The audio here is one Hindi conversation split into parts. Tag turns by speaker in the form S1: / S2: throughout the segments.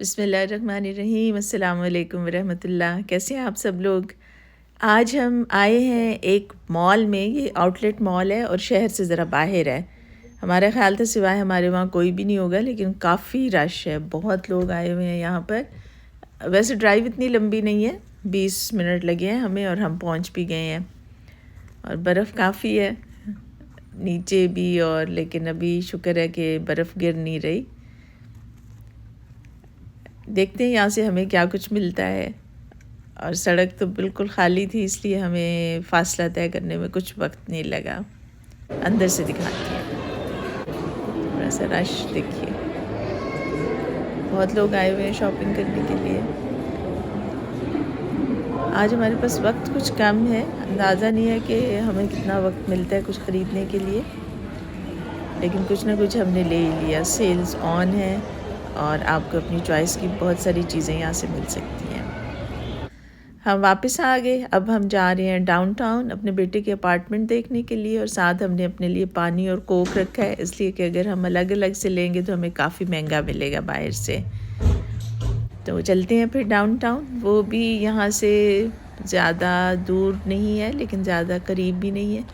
S1: बिस्मिल्लाहिर्रहमानिर्रहीम, अस्सलाम वालेकुम वरहमतुल्लाह। कैसे हैं आप सब लोग। आज हम आए हैं एक मॉल में। ये आउटलेट मॉल है और शहर से ज़रा बाहर है। हमारा ख़्याल था सिवाय हमारे वहाँ कोई भी नहीं होगा, लेकिन काफ़ी रश है, बहुत लोग आए हुए हैं यहाँ पर। वैसे ड्राइव इतनी लंबी नहीं है, 20 मिनट लगे हैं हमें और हम पहुँच भी गए हैं। और बर्फ़ काफ़ी है नीचे भी, और लेकिन अभी शुक्र है कि बर्फ़ गिर नहीं रही। देखते हैं यहाँ से हमें क्या कुछ मिलता है। और सड़क तो बिल्कुल खाली थी, इसलिए हमें फ़ासला तय करने में कुछ वक्त नहीं लगा। अंदर से दिखाती हैं, थोड़ा सा रश देखिए, बहुत लोग आए हुए हैं शॉपिंग करने के लिए। आज हमारे पास वक्त कुछ कम है, अंदाज़ा नहीं है कि हमें कितना वक्त मिलता है कुछ ख़रीदने के लिए, लेकिन कुछ ना कुछ हमने ले ही लिया। सेल्स ऑन है और आपको अपनी चॉइस की बहुत सारी चीज़ें यहाँ से मिल सकती हैं। हम वापस आ गए। अब हम जा रहे हैं डाउनटाउन अपने बेटे के अपार्टमेंट देखने के लिए, और साथ हमने अपने लिए पानी और कोक रखा है, इसलिए कि अगर हम अलग अलग से लेंगे तो हमें काफ़ी महंगा मिलेगा बाहर से। तो चलते हैं फिर डाउनटाउन। वो भी यहाँ से ज़्यादा दूर नहीं है, लेकिन ज़्यादा करीब भी नहीं है।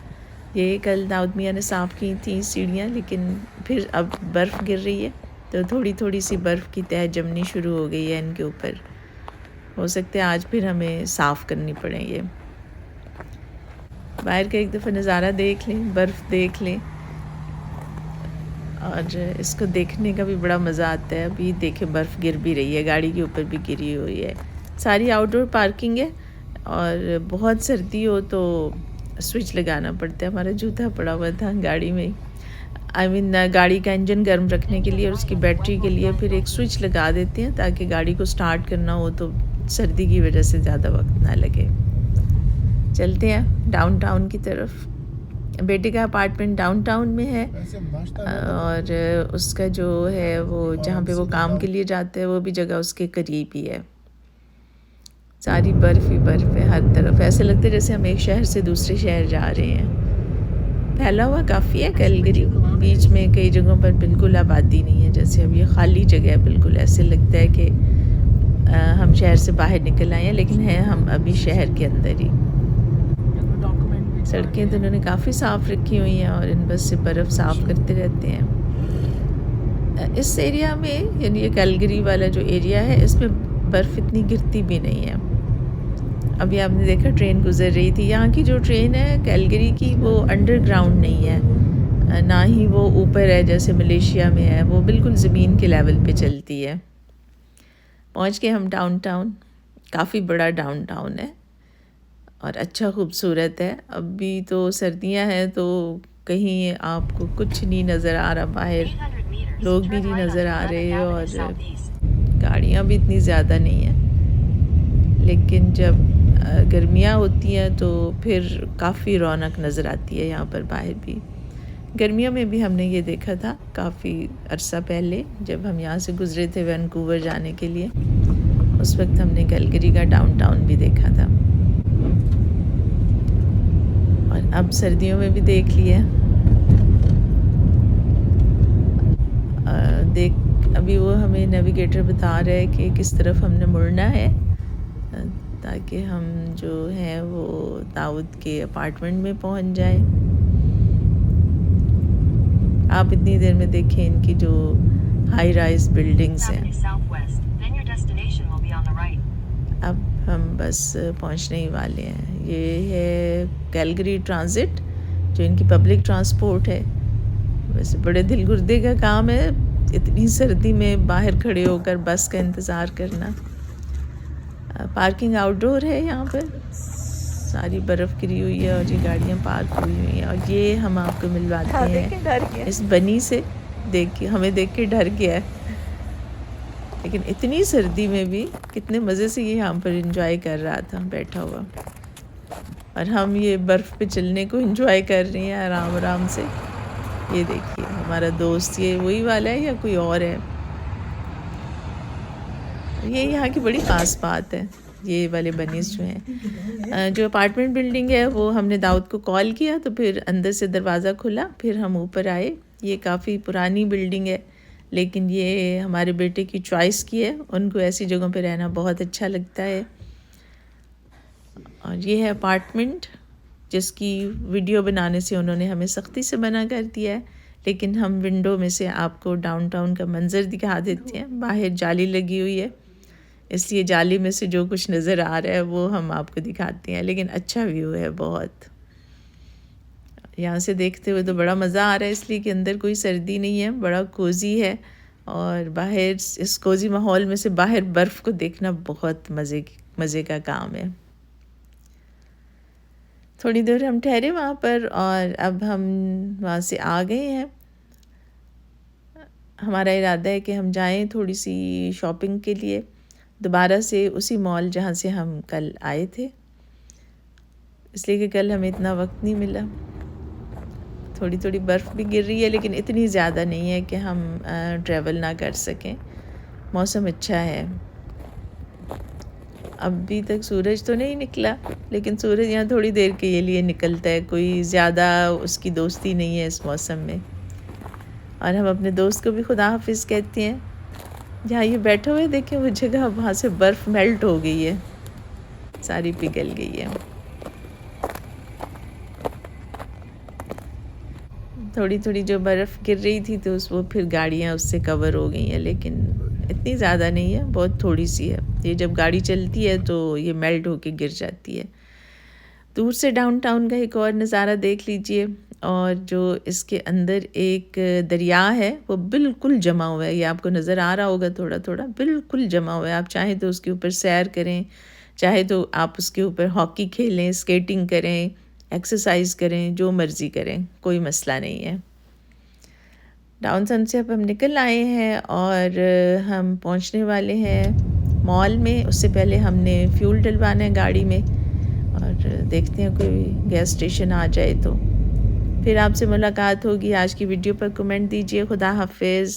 S1: ये कल दाऊद मियाँ ने साफ़ की थी सीढ़ियाँ, लेकिन फिर अब बर्फ़ गिर रही है तो थोड़ी थोड़ी सी बर्फ़ की तह जमनी शुरू हो गई है इनके ऊपर। हो सकता है आज फिर हमें साफ़ करनी पड़े। ये बाहर का एक दफ़ा नज़ारा देख लें, बर्फ़ देख लें, और इसको देखने का भी बड़ा मज़ा आता है। अभी देखें बर्फ़ गिर भी रही है, गाड़ी के ऊपर भी गिरी हुई है। सारी आउटडोर पार्किंग है, और बहुत सर्दी हो तो स्विच लगाना पड़ता है। हमारा जूता पड़ा हुआ था गाड़ी में, गाड़ी का इंजन गर्म रखने के लिए और उसकी बैटरी के लिए फिर एक स्विच लगा देते हैं ताकि गाड़ी को स्टार्ट करना हो तो सर्दी की वजह से ज़्यादा वक्त ना लगे। चलते हैं डाउनटाउन की तरफ। बेटे का अपार्टमेंट डाउनटाउन में है, और उसका जो है वो जहाँ पे वो काम के लिए जाता है वो भी जगह उसके करीब ही है। सारी बर्फ़ ही बर्फ़ है हर तरफ, ऐसे लगता है जैसे हम एक शहर से दूसरे शहर जा रहे हैं। फैला हुआ काफ़ी है कैलगरी, बीच में कई जगहों पर बिल्कुल आबादी नहीं है, जैसे अब ये खाली जगह है बिल्कुल। ऐसे लगता है कि हम शहर से बाहर निकल आए हैं, लेकिन हैं हम अभी शहर के अंदर ही। सड़कें तो उन्होंने काफ़ी साफ़ रखी हुई हैं और इन बस से बर्फ़ साफ़ करते रहते हैं। इस एरिया में, यानी ये कैलगरी वाला जो एरिया है, इसमें बर्फ़ इतनी गिरती भी नहीं है। अभी आपने देखा ट्रेन गुज़र रही थी। यहाँ की जो ट्रेन है कैलगरी की, वो अंडरग्राउंड नहीं है, ना ही वो ऊपर है जैसे मलेशिया में है, वो बिल्कुल ज़मीन के लेवल पे चलती है। पहुँच गए हम डाउनटाउन। काफ़ी बड़ा डाउनटाउन है और अच्छा खूबसूरत है। अभी तो सर्दियां हैं तो कहीं आपको कुछ नहीं नज़र आ रहा, बाहर लोग भी नहीं नज़र आ रहे और गाड़ियां भी इतनी ज़्यादा नहीं हैं। लेकिन जब गर्मियां होती हैं तो फिर काफ़ी रौनक नज़र आती है यहाँ पर बाहर भी। गर्मियों में भी हमने ये देखा था काफ़ी अरसा पहले, जब हम यहाँ से गुज़रे थे वैंकूवर जाने के लिए, उस वक्त हमने कैलगरी का डाउनटाउन भी देखा था। और अब सर्दियों में भी देख लिया। अभी वो हमें नेविगेटर बता रहा है कि किस तरफ हमने मुड़ना है, ताकि हम जो है वो दाऊद के अपार्टमेंट में पहुंच जाए। आप इतनी देर में देखें इनकी जो हाई राइज बिल्डिंग्स हैं। अब हम बस पहुंचने ही वाले हैं। ये है कैलगरी ट्रांजिट, जो इनकी पब्लिक ट्रांसपोर्ट है। वैसे बड़े दिल गुर्दे का काम है इतनी सर्दी में बाहर खड़े होकर बस का इंतज़ार करना। पार्किंग आउटडोर है, यहाँ पर सारी बर्फ़ गिरी हुई है और ये गाड़ियाँ पार्क हुई हुई हैं। और ये हम आपको मिलवाते हैं इस बनी से। हमें देख के डर गया है, लेकिन इतनी सर्दी में भी कितने मज़े से ये यहाँ पर एंजॉय कर रहा था बैठा हुआ, और हम ये बर्फ़ पे चलने को एंजॉय कर रहे हैं आराम आराम से। ये देखिए हमारा दोस्त, ये वही वाला है या कोई और है? ये यहाँ की बड़ी ख़ास बात है, ये वाले बनीज़ जो हैं। जो अपार्टमेंट बिल्डिंग है वो हमने दाऊद को कॉल किया तो फिर अंदर से दरवाज़ा खुला, फिर हम ऊपर आए। ये काफ़ी पुरानी बिल्डिंग है, लेकिन ये हमारे बेटे की चॉइस की है, उनको ऐसी जगहों पे रहना बहुत अच्छा लगता है। और ये है अपार्टमेंट जिसकी वीडियो बनाने से उन्होंने हमें सख्ती से मना कर दिया है, लेकिन हम विंडो में से आपको डाउनटाउन का मंज़र दिखा देते हैं। बाहर जाली लगी हुई है, इसलिए जाली में से जो कुछ नज़र आ रहा है वो हम आपको दिखाते हैं, लेकिन अच्छा व्यू है बहुत। यहाँ से देखते हुए तो बड़ा मज़ा आ रहा है, इसलिए कि अंदर कोई सर्दी नहीं है, बड़ा कोज़ी है। और बाहर इस कोज़ी माहौल में से बाहर बर्फ़ को देखना बहुत मज़े का काम है। थोड़ी देर हम ठहरे वहाँ पर और अब हम वहाँ से आ गए हैं। हमारा इरादा है कि हम जाएं थोड़ी सी शॉपिंग के लिए दोबारा से उसी मॉल जहाँ से हम कल आए थे, इसलिए कि कल हमें इतना वक्त नहीं मिला। थोड़ी थोड़ी बर्फ़ भी गिर रही है, लेकिन इतनी ज़्यादा नहीं है कि हम ट्रैवल ना कर सकें। मौसम अच्छा है। अभी तक सूरज तो नहीं निकला, लेकिन सूरज यहाँ थोड़ी देर के लिए निकलता है, कोई ज़्यादा उसकी दोस्ती नहीं है इस मौसम में। और हम अपने दोस्त को भी खुदा हाफिज़ कहते हैं। जहाँ ये बैठे हुए देखें वो जगह, वहाँ से बर्फ़ मेल्ट हो गई है, सारी पिघल गई है। थोड़ी थोड़ी जो बर्फ़ गिर रही थी तो वो फिर गाड़ियाँ उससे कवर हो गई हैं, लेकिन इतनी ज़्यादा नहीं है, बहुत थोड़ी सी है। ये जब गाड़ी चलती है तो ये मेल्ट होके गिर जाती है। दूर से डाउनटाउन का एक और नज़ारा देख लीजिए। और जो इसके अंदर एक दरिया है वो बिल्कुल जमा हुआ है, ये आपको नज़र आ रहा होगा थोड़ा थोड़ा, बिल्कुल जमा हुआ है। आप चाहें तो उसके ऊपर सैर करें, चाहे तो आप उसके ऊपर हॉकी खेलें, स्केटिंग करें, एक्सरसाइज करें, जो मर्ज़ी करें, कोई मसला नहीं है। डाउनटाउन से अब हम निकल आए हैं और हम पहुंचने वाले हैं मॉल में। उससे पहले हमने फ्यूल डलवाना है गाड़ी में, और देखते हैं कोई गैस स्टेशन आ जाए तो फिर आपसे मुलाकात होगी। आज की वीडियो पर कमेंट दीजिए। खुदा हाफिज़।